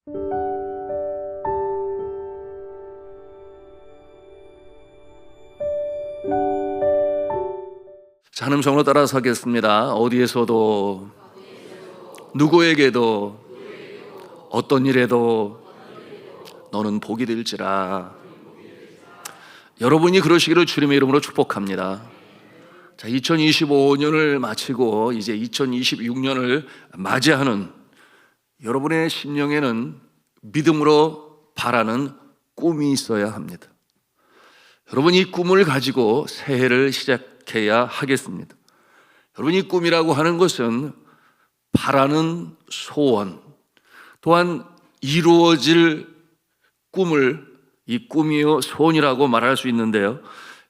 자, 하나님 성으로 따라서 하겠습니다. 어디에서도 누구에게도 어떤 일에도 너는 복이 될지라. 여러분이 그러시기를 주님의 이름으로 축복합니다. 자, 2025년을 마치고 이제 2026년을 맞이하는 여러분의 심령에는 믿음으로 바라는 꿈이 있어야 합니다. 여러분, 이 꿈을 가지고 새해를 시작해야 하겠습니다. 여러분, 이 꿈이라고 하는 것은 바라는 소원, 또한 이루어질 꿈을 이 꿈이요 소원이라고 말할 수 있는데요,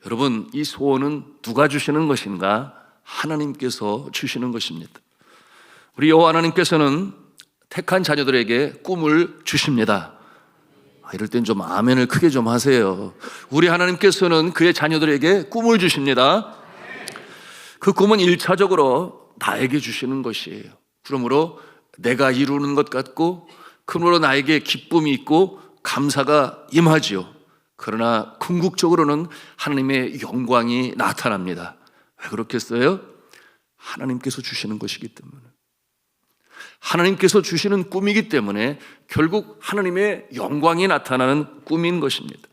여러분, 이 소원은 누가 주시는 것인가? 하나님께서 주시는 것입니다. 우리 여호와 하나님께서는 택한 자녀들에게 꿈을 주십니다. 이럴 땐 좀 아멘을 크게 좀 하세요. 우리 하나님께서는 그의 자녀들에게 꿈을 주십니다. 그 꿈은 1차적으로 나에게 주시는 것이에요. 그러므로 내가 이루는 것 같고, 그러므로 나에게 기쁨이 있고 감사가 임하지요. 그러나 궁극적으로는 하나님의 영광이 나타납니다. 왜 그렇겠어요? 하나님께서 주시는 것이기 때문에, 하나님께서 주시는 꿈이기 때문에 결국 하나님의 영광이 나타나는 꿈인 것입니다.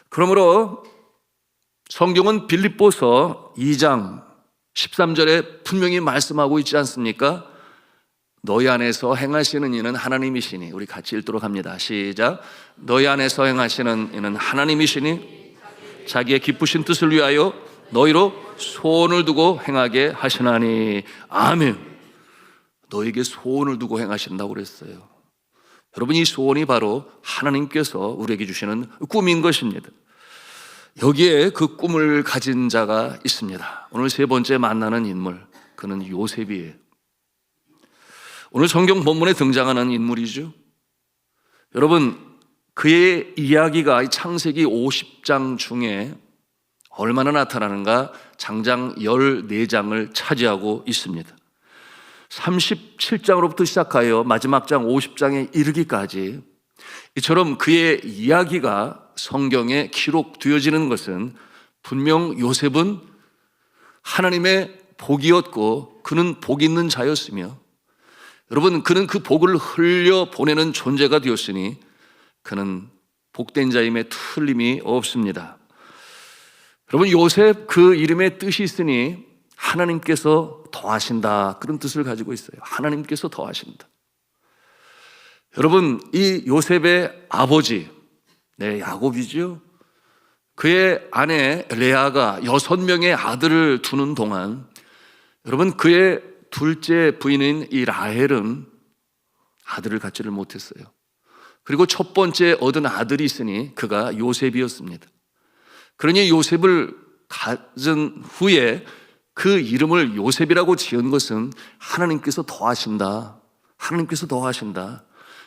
그러므로 성경은 빌립보서 2장 13절에 분명히 말씀하고 있지 않습니까? 너희 안에서 행하시는 이는 하나님이시니. 우리 같이 읽도록 합니다. 시작. 너희 안에서 행하시는 이는 하나님이시니 자기의 기쁘신 뜻을 위하여 너희로 소원을 두고 행하게 하시나니. 아멘. 너에게 소원을 두고 행하신다고 그랬어요. 여러분, 이 소원이 바로 하나님께서 우리에게 주시는 꿈인 것입니다. 여기에 그 꿈을 가진 자가 있습니다. 오늘 세 번째 만나는 인물, 그는 요셉이에요. 오늘 성경 본문에 등장하는 인물이죠. 여러분, 그의 이야기가 창세기 50장 중에 얼마나 나타나는가? 장장 14장을 차지하고 있습니다. 37장으로부터 시작하여 마지막 장 50장에 이르기까지 이처럼 그의 이야기가 성경에 기록되어지는 것은 분명 요셉은 하나님의 복이었고 그는 복 있는 자였으며, 여러분, 그는 그 복을 흘려보내는 존재가 되었으니 그는 복된 자임에 틀림이 없습니다. 여러분, 요셉, 그 이름에 뜻이 있으니 하나님께서 더하신다, 그런 뜻을 가지고 있어요. 하나님께서 더하신다. 여러분, 이 요셉의 아버지, 야곱이죠. 그의 아내 레아가 6명의 아들을 두는 동안, 여러분, 그의 둘째 부인인 이 라헬은 아들을 갖지를 못했어요. 그리고 첫 번째 얻은 아들이 있으니 그가 요셉이었습니다. 그러니 요셉을 가진 후에 그 이름을 요셉이라고 지은 것은 하나님께서 더하신다, 하나님께서 더하신다,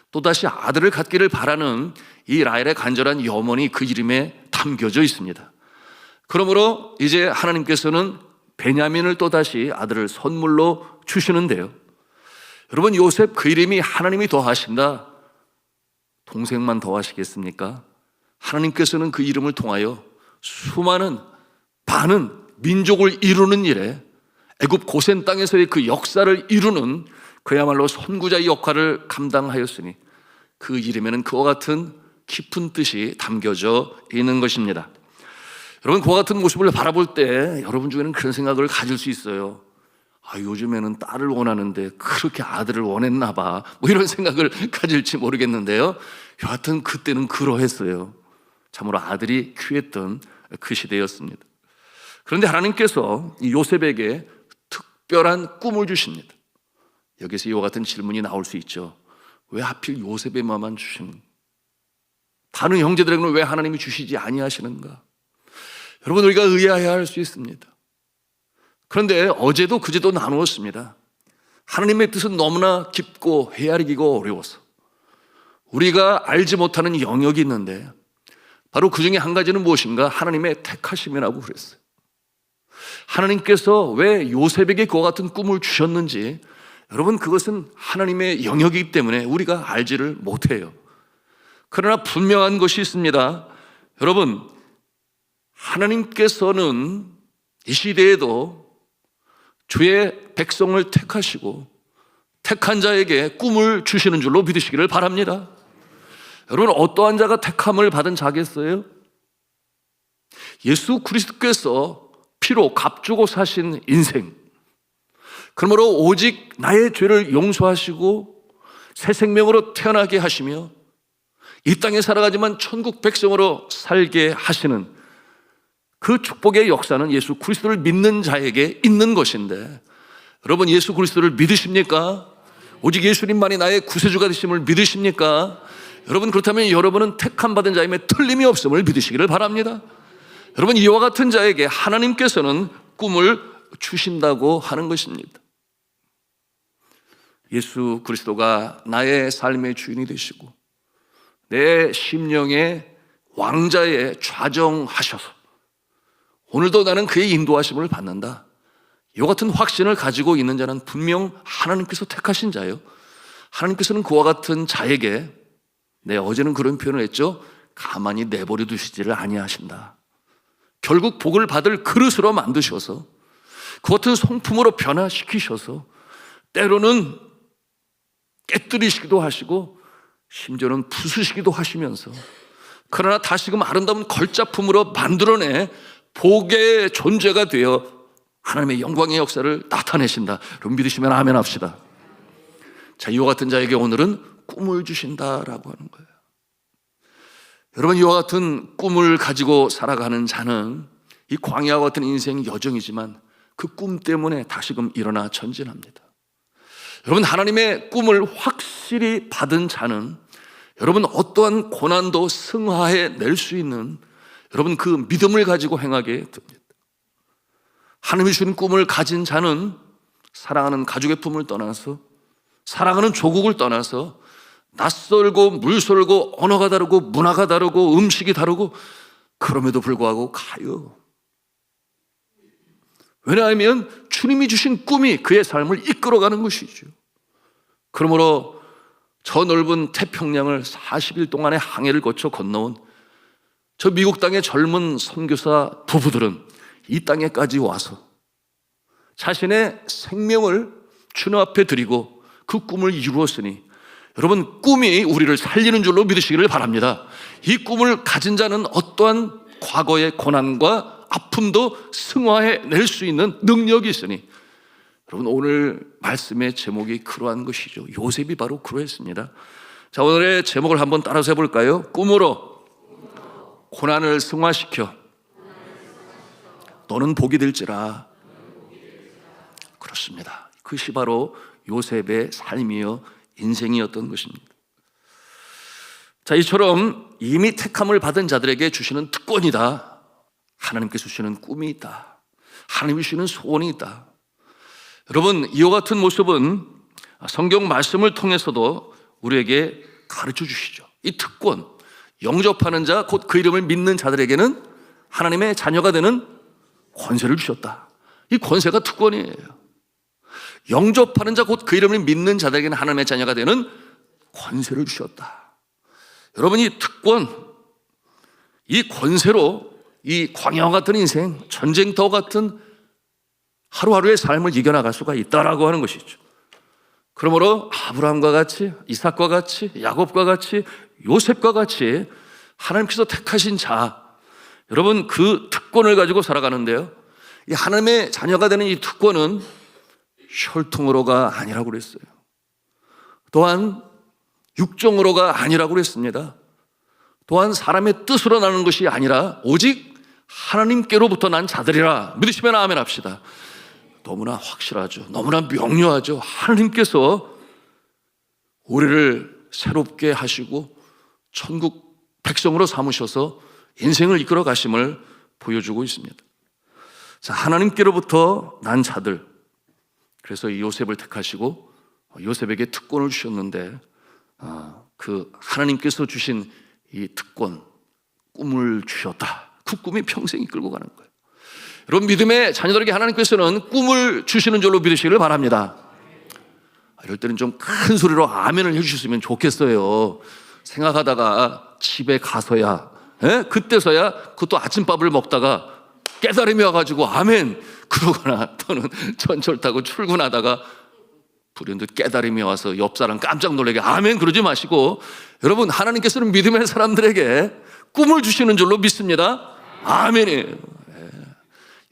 또다시 아들을 갖기를 바라는 이 라헬의 간절한 염원이 그 이름에 담겨져 있습니다. 그러므로 이제 하나님께서는 베냐민을 또다시 아들을 선물로 주시는데요, 여러분, 요셉 그 이름이 하나님이 더하신다, 동생만 더하시겠습니까? 하나님께서는 그 이름을 통하여 수많은 많은 민족을 이루는 일에, 애굽 고센 땅에서의 그 역사를 이루는 그야말로 선구자의 역할을 감당하였으니 그 이름에는 그와 같은 깊은 뜻이 담겨져 있는 것입니다. 여러분, 그와 같은 모습을 바라볼 때 여러분 중에는 그런 생각을 가질 수 있어요. 요즘에는 딸을 원하는데 그렇게 아들을 원했나 봐, 이런 생각을 가질지 모르겠는데요, 여하튼 그때는 그러했어요. 참으로 아들이 귀했던 그 시대였습니다. 그런데 하나님께서 이 요셉에게 특별한 꿈을 주십니다. 여기서 이와 같은 질문이 나올 수 있죠. 왜 하필 요셉에만 주시는, 다른 형제들에게는 왜 하나님이 주시지 아니하시는가? 여러분, 우리가 의아해할 수 있습니다. 그런데 어제도 그제도 나누었습니다. 하나님의 뜻은 너무나 깊고 헤아리기가 어려워서 우리가 알지 못하는 영역이 있는데, 바로 그 중에 한 가지는 무엇인가? 하나님의 택하심이라고 그랬어요. 하나님께서 왜 요셉에게 그와 같은 꿈을 주셨는지, 여러분, 그것은 하나님의 영역이기 때문에 우리가 알지를 못해요. 그러나 분명한 것이 있습니다. 여러분, 하나님께서는 이 시대에도 주의 백성을 택하시고 택한 자에게 꿈을 주시는 줄로 믿으시기를 바랍니다. 여러분, 어떠한 자가 택함을 받은 자겠어요? 예수 그리스도께서 피로 값주고 사신 인생, 그러므로 오직 나의 죄를 용서하시고 새 생명으로 태어나게 하시며 이 땅에 살아가지만 천국 백성으로 살게 하시는 그 축복의 역사는 예수 그리스도를 믿는 자에게 있는 것인데, 여러분, 예수 그리스도를 믿으십니까? 오직 예수님만이 나의 구세주가 되심을 믿으십니까? 여러분, 그렇다면 여러분은 택함 받은 자임에 틀림이 없음을 믿으시기를 바랍니다. 여러분, 이와 같은 자에게 하나님께서는 꿈을 주신다고 하는 것입니다. 예수 그리스도가 나의 삶의 주인이 되시고 내 심령의 왕자에 좌정하셔서 오늘도 나는 그의 인도하심을 받는다, 이와 같은 확신을 가지고 있는 자는 분명 하나님께서 택하신 자예요. 하나님께서는 그와 같은 자에게, 어제는 그런 표현을 했죠. 가만히 내버려 두시지를 아니하신다. 결국 복을 받을 그릇으로 만드셔서 그 같은 성품으로 변화시키셔서 때로는 깨뜨리시기도 하시고 심지어는 부수시기도 하시면서, 그러나 다시금 아름다운 걸작품으로 만들어내 복의 존재가 되어 하나님의 영광의 역사를 나타내신다. 여러분, 믿으시면 아멘 합시다. 자, 이와 같은 자에게 오늘은 꿈을 주신다라고 하는 거예요. 여러분, 이와 같은 꿈을 가지고 살아가는 자는 이 광야와 같은 인생 여정이지만 그 꿈 때문에 다시금 일어나 전진합니다. 여러분, 하나님의 꿈을 확실히 받은 자는 여러분 어떠한 고난도 승화해 낼 수 있는 여러분 그 믿음을 가지고 행하게 됩니다. 하나님이 주신 꿈을 가진 자는 사랑하는 가족의 품을 떠나서, 사랑하는 조국을 떠나서 낯설고 물설고 언어가 다르고 문화가 다르고 음식이 다르고 그럼에도 불구하고 가요. 왜냐하면 주님이 주신 꿈이 그의 삶을 이끌어가는 것이죠. 그러므로 저 넓은 태평양을 40일 동안의 항해를 거쳐 건너온 저 미국 땅의 젊은 선교사 부부들은 이 땅에까지 와서 자신의 생명을 주님 앞에 드리고 그 꿈을 이루었으니, 여러분, 꿈이 우리를 살리는 줄로 믿으시기를 바랍니다. 이 꿈을 가진 자는 어떠한 과거의 고난과 아픔도 승화해 낼 수 있는 능력이 있으니, 여러분, 오늘 말씀의 제목이 그러한 것이죠. 요셉이 바로 그러했습니다. 자, 오늘의 제목을 한번 따라서 해볼까요? 꿈으로 고난을 승화시켜 너는 복이 될지라. 그렇습니다. 그것이 바로 요셉의 삶이요 인생이었던 것입니다. 자, 이처럼 이미 택함을 받은 자들에게 주시는 특권이다. 하나님께서 주시는 꿈이 있다. 하나님이 주시는 소원이 있다. 여러분, 이와 같은 모습은 성경 말씀을 통해서도 우리에게 가르쳐 주시죠. 이 특권, 영접하는 자, 곧 그 이름을 믿는 자들에게는 하나님의 자녀가 되는 권세를 주셨다. 이 권세가 특권이에요. 영접하는 자, 곧 그 이름을 믿는 자들에게는 하나님의 자녀가 되는 권세를 주셨다. 여러분, 이 특권, 이 권세로 이 광야와 같은 인생, 전쟁터 같은 하루하루의 삶을 이겨나갈 수가 있다라고 하는 것이죠. 그러므로 아브라함과 같이, 이삭과 같이, 야곱과 같이, 요셉과 같이 하나님께서 택하신 자, 여러분, 그 특권을 가지고 살아가는데요, 이 하나님의 자녀가 되는 이 특권은 혈통으로가 아니라고 그랬어요. 또한 육정으로가 아니라고 그랬습니다. 또한 사람의 뜻으로 나는 것이 아니라 오직 하나님께로부터 난 자들이라. 믿으시면 아멘 합시다. 너무나 확실하죠. 너무나 명료하죠. 하나님께서 우리를 새롭게 하시고 천국 백성으로 삼으셔서 인생을 이끌어 가심을 보여주고 있습니다. 자, 하나님께로부터 난 자들, 그래서 이 요셉을 택하시고 요셉에게 특권을 주셨는데, 그 하나님께서 주신 이 특권, 꿈을 주셨다. 그 꿈이 평생 이끌고 가는 거예요. 여러분, 믿음의 자녀들에게 하나님께서는 꿈을 주시는 줄로 믿으시기를 바랍니다. 이럴 때는 좀 큰 소리로 아멘을 해주셨으면 좋겠어요. 생각하다가 집에 가서야, 그때서야 그것도 아침밥을 먹다가 깨달음이 와가지고 아멘 그러거나, 또는 전철 타고 출근하다가 불현듯 깨달음이 와서 옆 사람 깜짝 놀라게 아멘 그러지 마시고, 여러분 하나님께서는 믿음의 사람들에게 꿈을 주시는 줄로 믿습니다. 아멘이에요.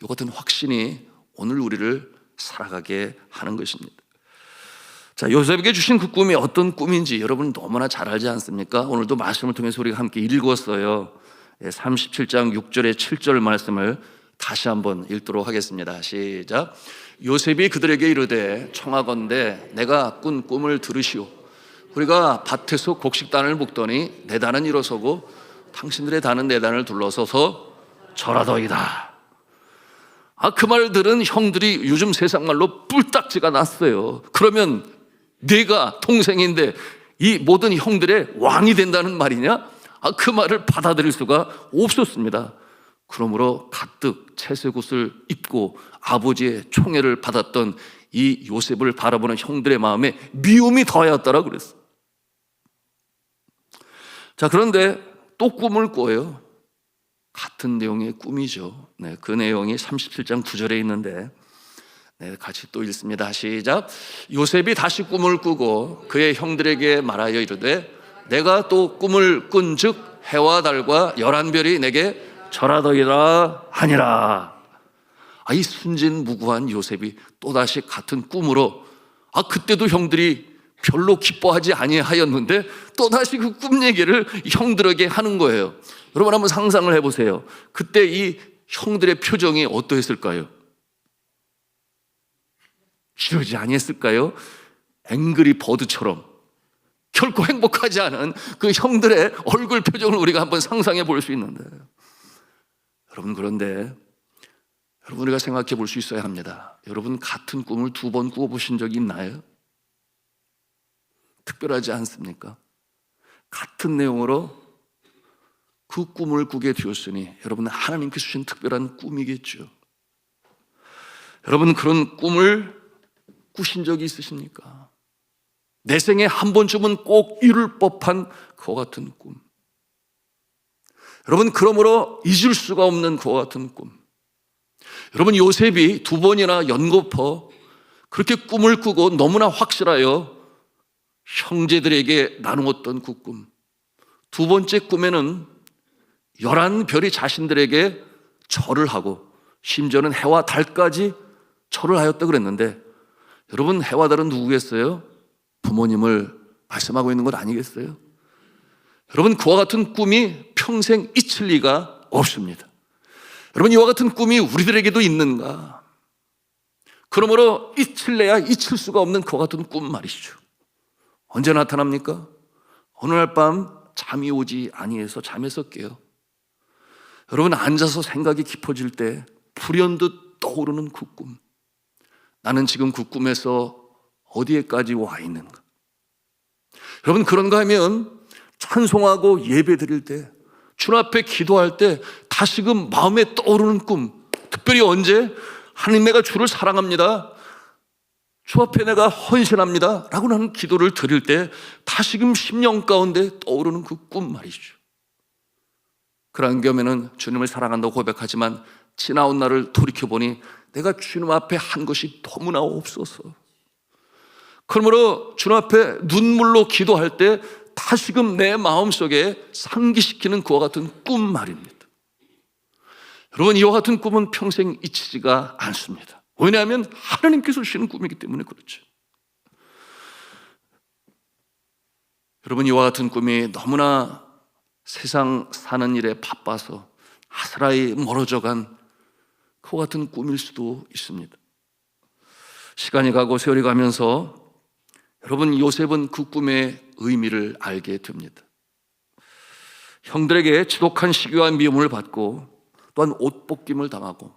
이 같은 확신이 오늘 우리를 살아가게 하는 것입니다. 자, 요셉에게 주신 그 꿈이 어떤 꿈인지 여러분 너무나 잘 알지 않습니까? 오늘도 말씀을 통해서 우리가 함께 읽었어요. 37장 6절에 7절 말씀을 다시 한번 읽도록 하겠습니다. 시작. 요셉이 그들에게 이르되 청하건대 내가 꾼 꿈을 들으시오. 우리가 밭에서 곡식단을 묶더니 내 단은 일어서고 당신들의 단은 내 단을 둘러서서 절하더이다. 그 말을 들은 형들이 요즘 세상 말로 뿔딱지가 났어요. 그러면 내가 동생인데 이 모든 형들의 왕이 된다는 말이냐? 그 말을 받아들일 수가 없었습니다. 그러므로 가뜩 채색옷을 입고 아버지의 총애를 받았던 이 요셉을 바라보는 형들의 마음에 미움이 더하였더라 그랬어. 자, 그런데 또 꿈을 꿔요. 같은 내용의 꿈이죠. 그 내용이 37장 9절에 있는데, 같이 또 읽습니다. 시작. 요셉이 다시 꿈을 꾸고 그의 형들에게 말하여 이르되 내가 또 꿈을 꾼즉 해와 달과 11별이 내게 절하더이라 하니라. 이 순진무구한 요셉이 또다시 같은 꿈으로, 그때도 형들이 별로 기뻐하지 아니하였는데 또다시 그 꿈 얘기를 형들에게 하는 거예요. 여러분 한번 상상을 해보세요. 그때 이 형들의 표정이 어떠했을까요? 이러지 아니했을까요? 앵그리 버드처럼 결코 행복하지 않은 그 형들의 얼굴 표정을 우리가 한번 상상해 볼 수 있는데, 여러분 그런데 여러분 우리가 생각해 볼 수 있어야 합니다. 여러분 같은 꿈을 2번 꾸어보신 적이 있나요? 특별하지 않습니까? 같은 내용으로 그 꿈을 꾸게 되었으니 여러분 하나님께서 주신 특별한 꿈이겠죠. 여러분 그런 꿈을 꾸신 적이 있으십니까? 내 생에 한 번쯤은 꼭 이룰 법한 그와 같은 꿈. 여러분 그러므로 잊을 수가 없는 그와 같은 꿈. 여러분 요셉이 2번이나 연거푸 그렇게 꿈을 꾸고 너무나 확실하여 형제들에게 나누었던 그 꿈. 2번째 꿈에는 11별이 자신들에게 절을 하고 심지어는 해와 달까지 절을 하였다 그랬는데, 여러분 해와 달은 누구겠어요? 부모님을 말씀하고 있는 것 아니겠어요? 여러분 그와 같은 꿈이 평생 잊힐 리가 없습니다. 여러분 이와 같은 꿈이 우리들에게도 있는가? 그러므로 잊힐래야 잊힐 수가 없는 그와 같은 꿈 말이죠. 언제 나타납니까? 어느 날 밤 잠이 오지 아니해서 잠에서 깨요. 여러분 앉아서 생각이 깊어질 때 불현듯 떠오르는 그 꿈. 나는 지금 그 꿈에서 어디에까지 와 있는가? 여러분 그런가 하면 찬송하고 예배 드릴 때, 주님 앞에 기도할 때 다시금 마음에 떠오르는 꿈, 특별히 언제? 하나님 내가 주를 사랑합니다, 주 앞에 내가 헌신합니다 라고 하는 기도를 드릴 때 다시금 심령 가운데 떠오르는 그 꿈 말이죠. 그런 경우에는 주님을 사랑한다고 고백하지만 지나온 날을 돌이켜보니 내가 주님 앞에 한 것이 너무나 없어서, 그러므로 주님 앞에 눈물로 기도할 때 다시금 내 마음속에 상기시키는 그와 같은 꿈 말입니다. 여러분 이와 같은 꿈은 평생 잊히지가 않습니다. 왜냐하면 하나님께서 주시는 꿈이기 때문에 그렇죠. 여러분 이와 같은 꿈이 너무나 세상 사는 일에 바빠서 아스라이 멀어져간 그와 같은 꿈일 수도 있습니다. 시간이 가고 세월이 가면서 여러분 요셉은 그 꿈의 의미를 알게 됩니다. 형들에게 지독한 시기와 미움을 받고 또한 옷벗김을 당하고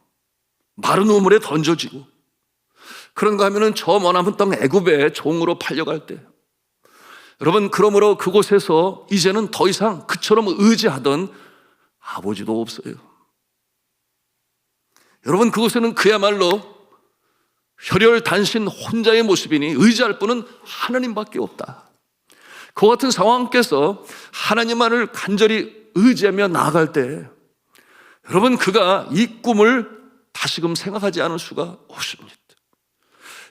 마른 우물에 던져지고, 그런가 하면은 저 머나먼 땅 애굽에 종으로 팔려갈 때, 여러분 그러므로 그곳에서 이제는 더 이상 그처럼 의지하던 아버지도 없어요. 여러분 그곳에는 그야말로 혈혈단신 혼자의 모습이니 의지할 분은 하나님밖에 없다. 그 같은 상황께서 하나님만을 간절히 의지하며 나아갈 때 여러분, 그가 이 꿈을 다시금 생각하지 않을 수가 없습니다.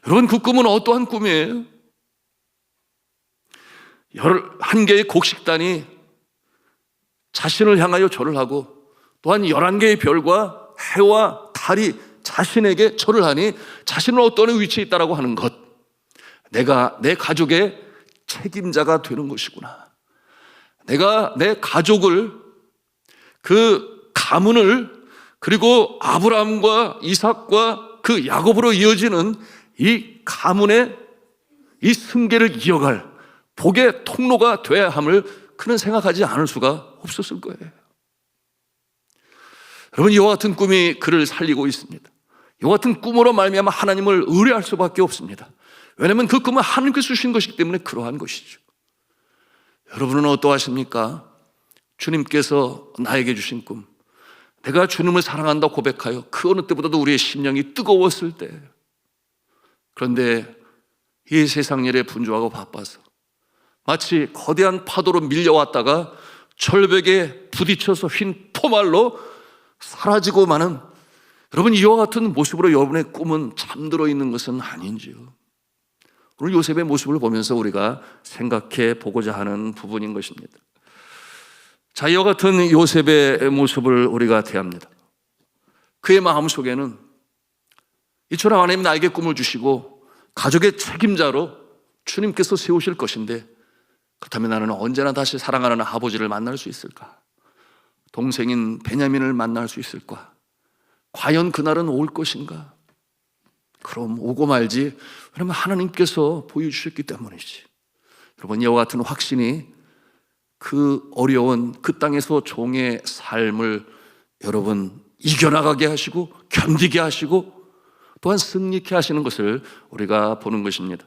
여러분, 그 꿈은 어떠한 꿈이에요? 11개의 곡식단이 자신을 향하여 절을 하고, 또한 11개의 별과 해와 달이 자신에게 절을 하니 자신은 어떤 위치에 있다라고 하는 것, 내가 내 가족의 책임자가 되는 것이구나. 내가 내 가족을, 그 가문을, 그리고 아브라함과 이삭과 그 야곱으로 이어지는 이 가문의 이 승계를 이어갈 복의 통로가 돼야 함을 그는 생각하지 않을 수가 없었을 거예요. 여러분, 이와 같은 꿈이 그를 살리고 있습니다. 이와 같은 꿈으로 말미암아 하나님을 의뢰할 수밖에 없습니다. 왜냐하면 그 꿈은 하나님께서 주신 것이기 때문에 그러한 것이죠. 여러분은 어떠하십니까? 주님께서 나에게 주신 꿈, 내가 주님을 사랑한다 고백하여 그 어느 때보다도 우리의 심령이 뜨거웠을 때, 그런데 이 세상 일에 분주하고 바빠서 마치 거대한 파도로 밀려왔다가 절벽에 부딪혀서 휜 포말로 사라지고 마는, 여러분, 이와 같은 모습으로 여러분의 꿈은 잠들어 있는 것은 아닌지요? 오늘 요셉의 모습을 보면서 우리가 생각해 보고자 하는 부분인 것입니다. 자, 이와 같은 요셉의 모습을 우리가 대합니다. 그의 마음속에는 이처럼 하나님 나에게 꿈을 주시고 가족의 책임자로 주님께서 세우실 것인데, 그렇다면 나는 언제나 다시 사랑하는 아버지를 만날 수 있을까? 동생인 베냐민을 만날 수 있을까? 과연 그날은 올 것인가? 그럼 오고 말지. 왜냐하면 하나님께서 보여주셨기 때문이지. 여러분, 이와 같은 확신이 그 어려운 그 땅에서 종의 삶을 여러분 이겨나가게 하시고 견디게 하시고 또한 승리케 하시는 것을 우리가 보는 것입니다.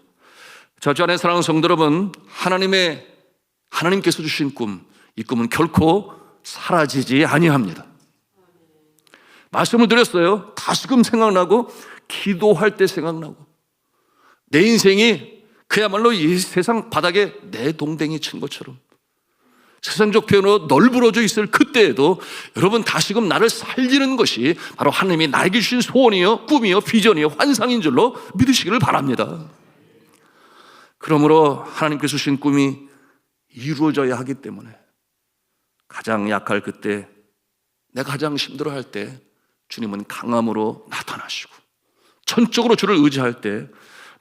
자, 주 안에 사랑하는 성도 여러분, 하나님께서 주신 꿈, 이 꿈은 결코 사라지지 아니합니다. 말씀을 드렸어요. 다시금 생각나고 기도할 때 생각나고, 내 인생이 그야말로 이 세상 바닥에 내 동댕이 친 것처럼 세상적 표현으로 널브러져 있을 그때에도 여러분 다시금 나를 살리는 것이 바로 하나님이 나에게 주신 소원이요, 꿈이요, 비전이요, 환상인 줄로 믿으시기를 바랍니다. 그러므로 하나님께서 주신 꿈이 이루어져야 하기 때문에 가장 약할 그때, 내가 가장 힘들어할 때 주님은 강함으로 나타나시고, 전적으로 주를 의지할 때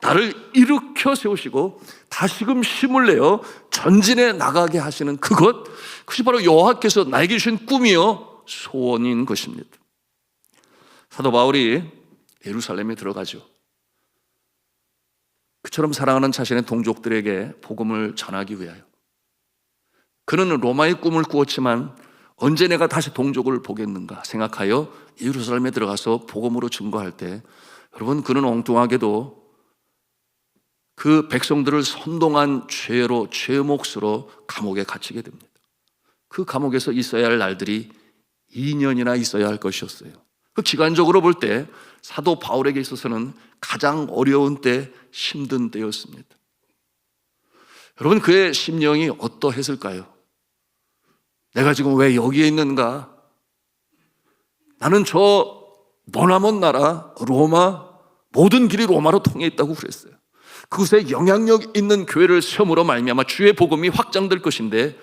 나를 일으켜 세우시고 다시금 힘을 내어 전진해 나가게 하시는 그것이 바로 여호와께서 나에게 주신 꿈이요 소원인 것입니다. 사도 바울이 예루살렘에 들어가죠. 그처럼 사랑하는 자신의 동족들에게 복음을 전하기 위하여. 그는 로마의 꿈을 꾸었지만 언제 내가 다시 동족을 보겠는가 생각하여 예루살렘에 들어가서 복음으로 증거할 때, 여러분, 그는 엉뚱하게도 그 백성들을 선동한 죄로, 죄의 몫으로 감옥에 갇히게 됩니다. 그 감옥에서 있어야 할 날들이 2년이나 있어야 할 것이었어요. 그 기간적으로 볼 때 사도 바울에게 있어서는 가장 어려운 때, 힘든 때였습니다. 여러분, 그의 심령이 어떠했을까요? 내가 지금 왜 여기에 있는가? 나는 저 머나먼 나라 로마, 모든 길이 로마로 통해 있다고 그랬어요. 그곳에 영향력 있는 교회를 세움으로 말미암아 주의 복음이 확장될 것인데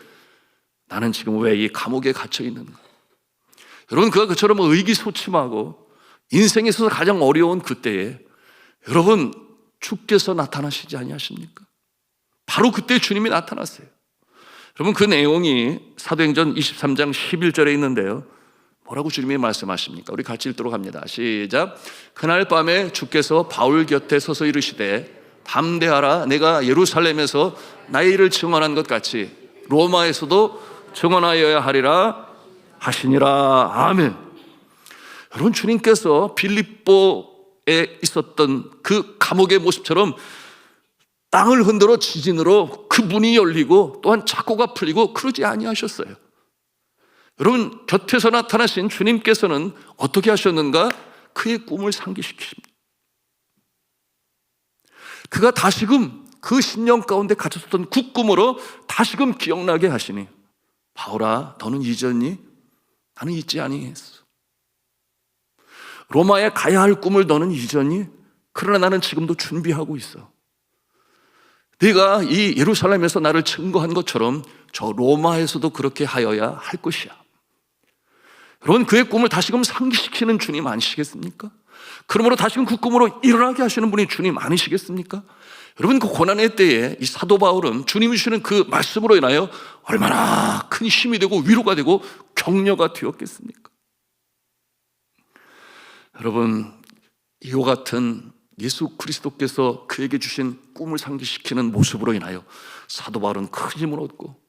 나는 지금 왜 이 감옥에 갇혀 있는가? 여러분, 그가 그처럼 의기소침하고 인생에 있어서 가장 어려운 그때에 여러분 주께서 나타나시지 아니하십니까? 바로 그때 주님이 나타났어요. 여러분, 그 내용이 사도행전 23장 11절에 있는데요, 뭐라고 주님이 말씀하십니까? 우리 같이 읽도록 합니다. 시작. 그날 밤에 주께서 바울 곁에 서서 이르시되 담대하라, 내가 예루살렘에서 나의 일을 증언한 것 같이 로마에서도 증언하여야 하리라 하시니라. 아멘. 여러분, 주님께서 빌립보에 있었던 그 감옥의 모습처럼 땅을 흔들어 지진으로 그 문이 열리고 또한 착고가 풀리고 그러지 아니하셨어요. 여러분, 곁에서 나타나신 주님께서는 어떻게 하셨는가? 그의 꿈을 상기시키십니다. 그가 다시금 그 10년 가운데 갇혔던 그 꿈으로 다시금 기억나게 하시니, 바울아 너는 잊었니? 나는 잊지 아니했어. 로마에 가야 할 꿈을 너는 잊었니? 그러나 나는 지금도 준비하고 있어. 네가 이 예루살렘에서 나를 증거한 것처럼 저 로마에서도 그렇게 하여야 할 것이야. 여러분, 그의 꿈을 다시금 상기시키는 주님 아니시겠습니까? 그러므로 다시금 그 꿈으로 일어나게 하시는 분이 주님 아니시겠습니까? 여러분, 그 고난의 때에 이 사도 바울은 주님이 주시는 그 말씀으로 인하여 얼마나 큰 힘이 되고 위로가 되고 격려가 되었겠습니까? 여러분, 이와 같은 예수 그리스도께서 그에게 주신 꿈을 상기시키는 모습으로 인하여 사도 바울은 큰 힘을 얻고,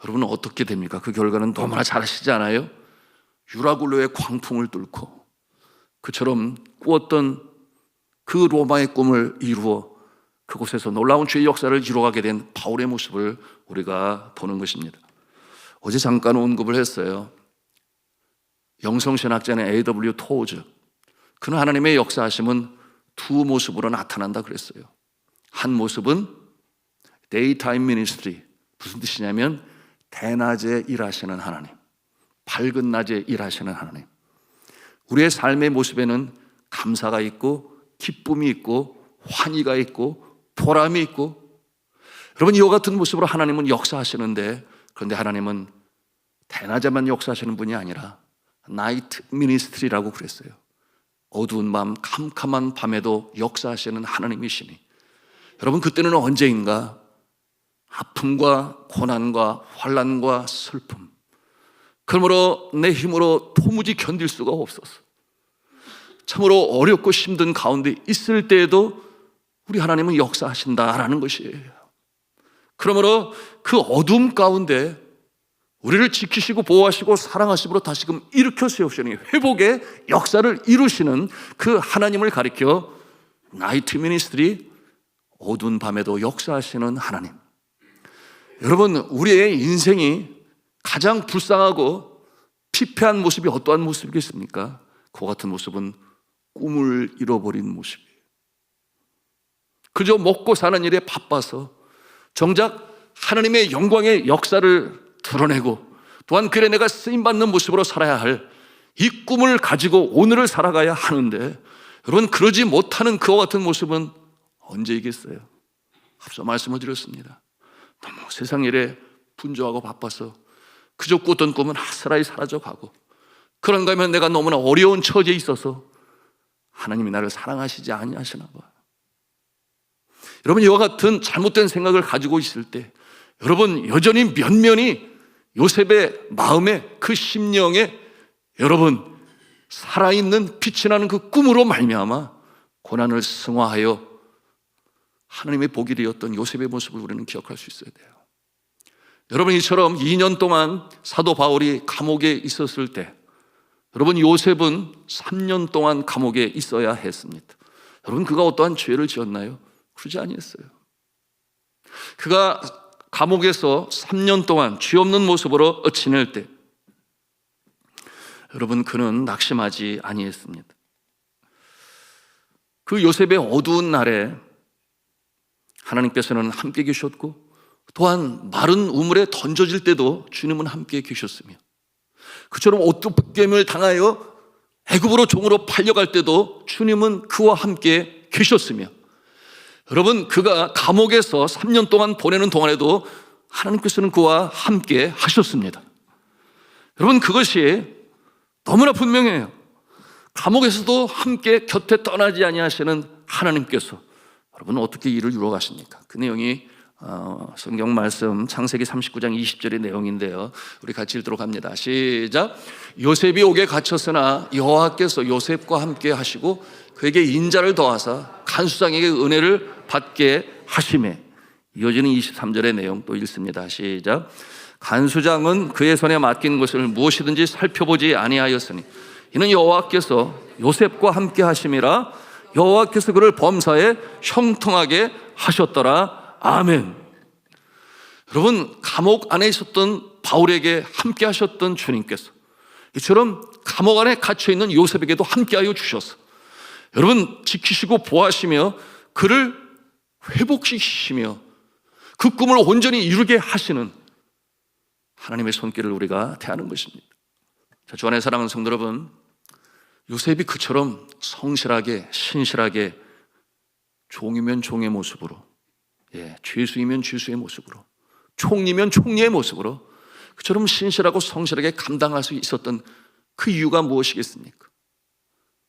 여러분은 어떻게 됩니까? 그 결과는 너무나 잘 아시지 않아요? 유라굴로의 광풍을 뚫고 그처럼 꾸었던 그 로마의 꿈을 이루어 그곳에서 놀라운 주의 역사를 이루어가게 된 바울의 모습을 우리가 보는 것입니다. 어제 잠깐 언급을 했어요. 영성신학자는 A.W. 토우즈, 그는 하나님의 역사하심은 두 모습으로 나타난다 그랬어요. 한 모습은 데이타임 미니스트리, 무슨 뜻이냐면 대낮에 일하시는 하나님, 밝은 낮에 일하시는 하나님. 우리의 삶의 모습에는 감사가 있고 기쁨이 있고 환희가 있고 보람이 있고, 여러분 이와 같은 모습으로 하나님은 역사하시는데, 그런데 하나님은 대낮에만 역사하시는 분이 아니라 나이트 미니스트리라고 그랬어요. 어두운 밤, 캄캄한 밤에도 역사하시는 하나님이시니, 여러분 그때는 언제인가? 아픔과 고난과 환난과 슬픔, 그러므로 내 힘으로 도무지 견딜 수가 없어서 참으로 어렵고 힘든 가운데 있을 때에도 우리 하나님은 역사하신다라는 것이에요. 그러므로 그 어둠 가운데 우리를 지키시고 보호하시고 사랑하심으로 다시금 일으켜 세우시는 회복의 역사를 이루시는 그 하나님을 가리켜 나이트 미니스트리, 어두운 밤에도 역사하시는 하나님. 여러분, 우리의 인생이 가장 불쌍하고 피폐한 모습이 어떠한 모습이겠습니까? 그 같은 모습은 꿈을 잃어버린 모습이에요. 그저 먹고 사는 일에 바빠서 정작 하나님의 영광의 역사를 드러내고 또한 그래 내가 쓰임받는 모습으로 살아야 할 이 꿈을 가지고 오늘을 살아가야 하는데, 여러분 그러지 못하는 그와 같은 모습은 언제이겠어요? 앞서 말씀을 드렸습니다. 너무 세상 일에 분주하고 바빠서 그저 꾸던 꿈은 아스라이 사라져가고, 그런가 하면 내가 너무나 어려운 처지에 있어서 하나님이 나를 사랑하시지 아니하시나 봐. 여러분 이와 같은 잘못된 생각을 가지고 있을 때, 여러분 여전히 면면히 요셉의 마음에 그 심령에 여러분 살아있는 빛이 나는 그 꿈으로 말미암아 고난을 승화하여 하나님의 복이 되었던 요셉의 모습을 우리는 기억할 수 있어야 돼요. 여러분 이처럼 2년 동안 사도 바울이 감옥에 있었을 때, 여러분 요셉은 3년 동안 감옥에 있어야 했습니다. 여러분 그가 어떠한 죄를 지었나요? 그러지 아니했어요. 그가 감옥에서 3년 동안 죄 없는 모습으로 지낼 때, 여러분 그는 낙심하지 아니했습니다. 그 요셉의 어두운 날에 하나님께서는 함께 계셨고, 또한 마른 우물에 던져질 때도 주님은 함께 계셨으며, 그처럼 옷도둑임을 당하여 애굽으로 종으로 팔려갈 때도 주님은 그와 함께 계셨으며, 여러분 그가 감옥에서 3년 동안 보내는 동안에도 하나님께서는 그와 함께 하셨습니다. 여러분 그것이 너무나 분명해요. 감옥에서도 함께 곁에 떠나지 아니하시는 하나님께서 여러분 어떻게 일을 이루어 가십니까? 그 내용이 성경 말씀 창세기 39장 20절의 내용인데요, 우리 같이 읽도록 합니다. 시작. 요셉이 옥에 갇혔으나 여호와께서 요셉과 함께 하시고 그에게 인자를 더하사 간수장에게 은혜를 받게 하시매. 이어지는 23절의 내용 또 읽습니다. 시작. 간수장은 그의 손에 맡긴 것을 무엇이든지 살펴보지 아니하였으니 이는 여호와께서 요셉과 함께 하심이라. 여호와께서 그를 범사에 형통하게 하셨더라. 아멘. 여러분 감옥 안에 있었던 바울에게 함께 하셨던 주님께서 이처럼 감옥 안에 갇혀있는 요셉에게도 함께하여 주셔서 여러분 지키시고 보호하시며 그를 회복시키시며 그 꿈을 온전히 이루게 하시는 하나님의 손길을 우리가 대하는 것입니다. 자, 주 안에 사랑하는 성도 여러분, 요셉이 그처럼 성실하게 신실하게 종이면 종의 모습으로, 죄수이면 죄수의 모습으로, 총리면 총리의 모습으로 그처럼 신실하고 성실하게 감당할 수 있었던 그 이유가 무엇이겠습니까?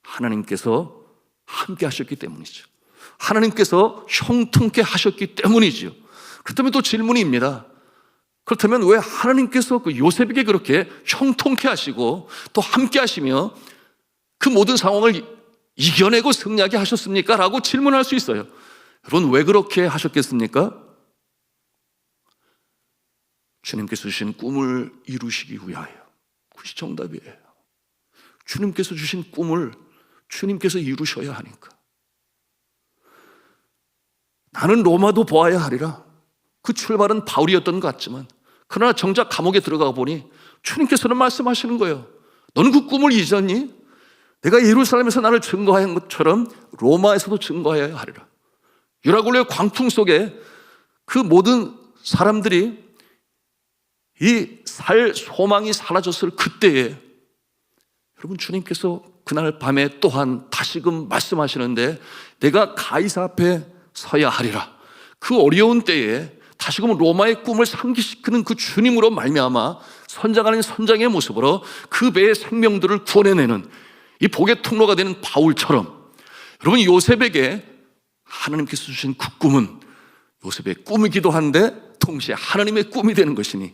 하나님께서 함께 하셨기 때문이죠. 하나님께서 형통케 하셨기 때문이죠. 그렇다면 또 질문입니다. 그렇다면 왜 하나님께서 그 요셉에게 그렇게 형통케 하시고 또 함께 하시며 그 모든 상황을 이겨내고 승리하게 하셨습니까? 라고 질문할 수 있어요. 여러분, 왜 그렇게 하셨겠습니까? 주님께서 주신 꿈을 이루시기 위하여. 그것이 정답이에요. 주님께서 주신 꿈을 주님께서 이루셔야 하니까. 나는 로마도 보아야 하리라. 그 출발은 바울이었던 것 같지만 그러나 정작 감옥에 들어가 보니 주님께서는 말씀하시는 거예요. 너는 그 꿈을 잊었니? 내가 예루살렘에서 나를 증거한 것처럼 로마에서도 증거해야 하리라. 유라굴로의 광풍 속에 그 모든 사람들이 이 살 소망이 사라졌을 그때에 여러분, 주님께서 그날 밤에 또한 다시금 말씀하시는데 내가 가이사 앞에 서야 하리라. 그 어려운 때에 다시금 로마의 꿈을 상기시키는 그 주님으로 말미암아 선장 아닌 선장의 모습으로 그 배의 생명들을 구원해내는 이 복의 통로가 되는 바울처럼 여러분, 요셉에게 하나님께서 주신 그 꿈은 요셉의 꿈이기도 한데 동시에 하나님의 꿈이 되는 것이니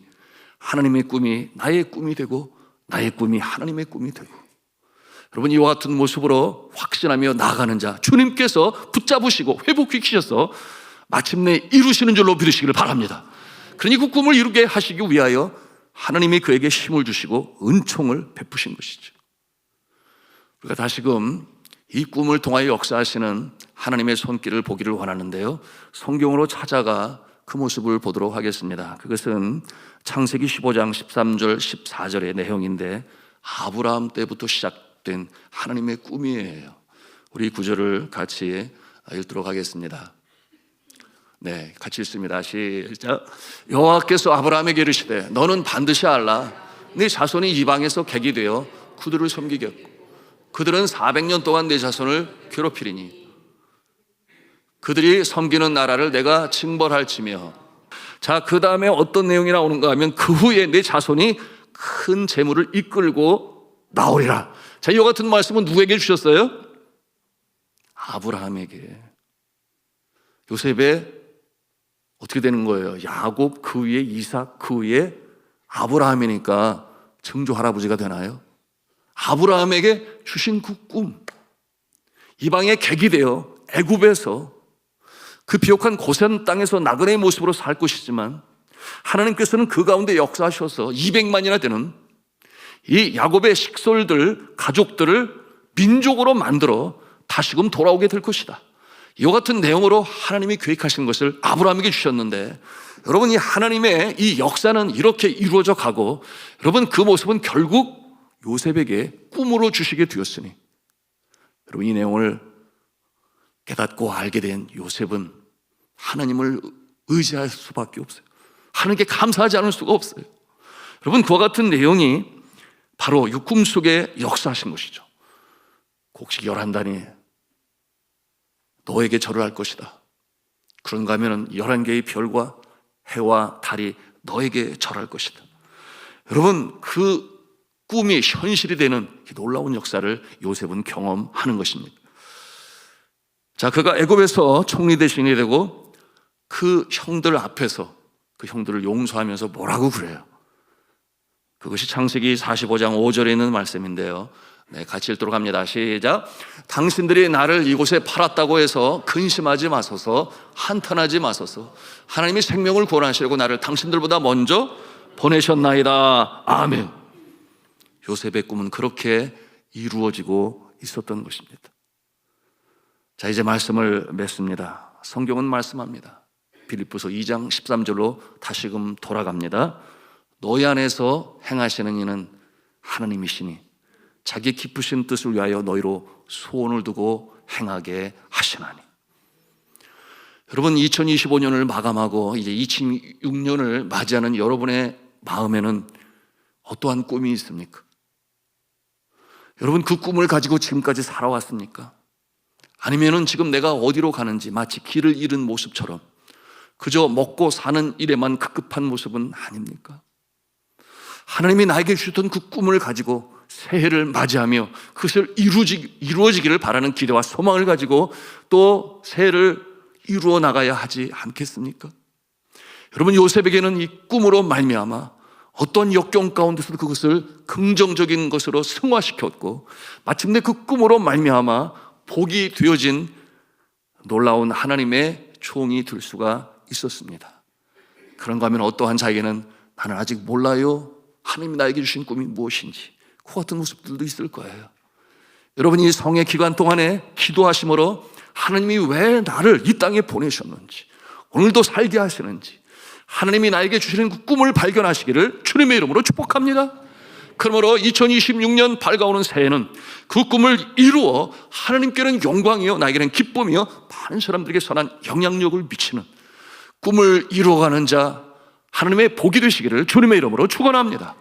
하나님의 꿈이 나의 꿈이 되고 나의 꿈이 하나님의 꿈이 되고 여러분, 이와 같은 모습으로 확신하며 나아가는 자 주님께서 붙잡으시고 회복시키셔서 마침내 이루시는 줄로 믿으시기를 바랍니다. 그러니 그 꿈을 이루게 하시기 위하여 하나님이 그에게 힘을 주시고 은총을 베푸신 것이죠. 우리가 다시금 이 꿈을 통하여 역사하시는 하나님의 손길을 보기를 원하는데요, 성경으로 찾아가 그 모습을 보도록 하겠습니다. 그것은 창세기 15장 13절 14절의 내용인데 아브라함 때부터 시작된 하나님의 꿈이에요. 우리 구절을 같이 읽도록 하겠습니다. 네, 같이 읽습니다. 시작. 여호와께서 아브라함에게 이르시되 너는 반드시 알라. 네 자손이 이방에서 객이 되어 그들을 섬기겠고 그들은 400년 동안 내 자손을 괴롭히리니 그들이 섬기는 나라를 내가 징벌할지며. 자, 그 다음에 어떤 내용이 나오는가 하면 그 후에 내 자손이 큰 재물을 이끌고 나오리라. 자, 이와 같은 말씀은 누구에게 주셨어요? 아브라함에게. 요셉의 어떻게 되는 거예요? 야곱, 그 위에 이삭, 그 위에 아브라함이니까 증조 할아버지가 되나요? 아브라함에게 주신 그 꿈, 이방의 객이 되어 애굽에서 그 비옥한 고센 땅에서 나그네의 모습으로 살 것이지만 하나님께서는 그 가운데 역사하셔서 200만이나 되는 이 야곱의 식솔들, 가족들을 민족으로 만들어 다시금 돌아오게 될 것이다. 이와 같은 내용으로 하나님이 계획하신 것을 아브라함에게 주셨는데 여러분, 이 하나님의 이 역사는 이렇게 이루어져 가고 여러분, 그 모습은 결국 요셉에게 꿈으로 주시게 되었으니 여러분, 이 내용을 깨닫고 알게 된 요셉은 하나님을 의지할 수밖에 없어요. 하나님께 감사하지 않을 수가 없어요. 여러분, 그와 같은 내용이 바로 이 꿈 속에 역사하신 것이죠. 곡식 11단이 너에게 절을 할 것이다. 그런가 하면 11개의 별과 해와 달이 너에게 절할 것이다. 여러분, 그 꿈이 현실이 되는 놀라운 역사를 요셉은 경험하는 것입니다. 자, 그가 애굽에서 총리 대신이 되고 그 형들 앞에서 그 형들을 용서하면서 뭐라고 그래요? 그것이 창세기 45장 5절에 있는 말씀인데요. 네, 같이 읽도록 합니다. 시작. 당신들이 나를 이곳에 팔았다고 해서 근심하지 마소서, 한탄하지 마소서. 하나님이 생명을 구원하시려고 나를 당신들보다 먼저 보내셨나이다. 아멘. 요셉의 꿈은 그렇게 이루어지고 있었던 것입니다. 자, 이제 말씀을 맺습니다. 성경은 말씀합니다. 빌립보서 2장 13절로 다시금 돌아갑니다. 너희 안에서 행하시는 이는 하나님이시니 자기 기쁘신 뜻을 위하여 너희로 소원을 두고 행하게 하시나니. 여러분, 2025년을 마감하고 이제 2026년을 맞이하는 여러분의 마음에는 어떠한 꿈이 있습니까? 여러분, 그 꿈을 가지고 지금까지 살아왔습니까? 아니면은 지금 내가 어디로 가는지 마치 길을 잃은 모습처럼 그저 먹고 사는 일에만 급급한 모습은 아닙니까? 하나님이 나에게 주셨던 그 꿈을 가지고 새해를 맞이하며 그것을 이루어지기를 바라는 기대와 소망을 가지고 또 새해를 이루어 나가야 하지 않겠습니까? 여러분, 요셉에게는 이 꿈으로 말미암아 어떤 역경 가운데서도 그것을 긍정적인 것으로 승화시켰고 마침내 그 꿈으로 말미암아 복이 되어진 놀라운 하나님의 종이 될 수가 있었습니다. 그런가 하면 어떠한 자에게는 나는 아직 몰라요, 하나님이 나에게 주신 꿈이 무엇인지, 그 같은 모습들도 있을 거예요. 여러분이 성의 기간 동안에 기도하심으로 하나님이 왜 나를 이 땅에 보내셨는지, 오늘도 살게 하시는지, 하나님이 나에게 주시는 그 꿈을 발견하시기를 주님의 이름으로 축복합니다. 그러므로 2026년 밝아오는 새해는 그 꿈을 이루어 하나님께는 영광이요 나에게는 기쁨이요 많은 사람들에게 선한 영향력을 미치는 꿈을 이루어가는 자, 하나님의 복이 되시기를 주님의 이름으로 축원합니다.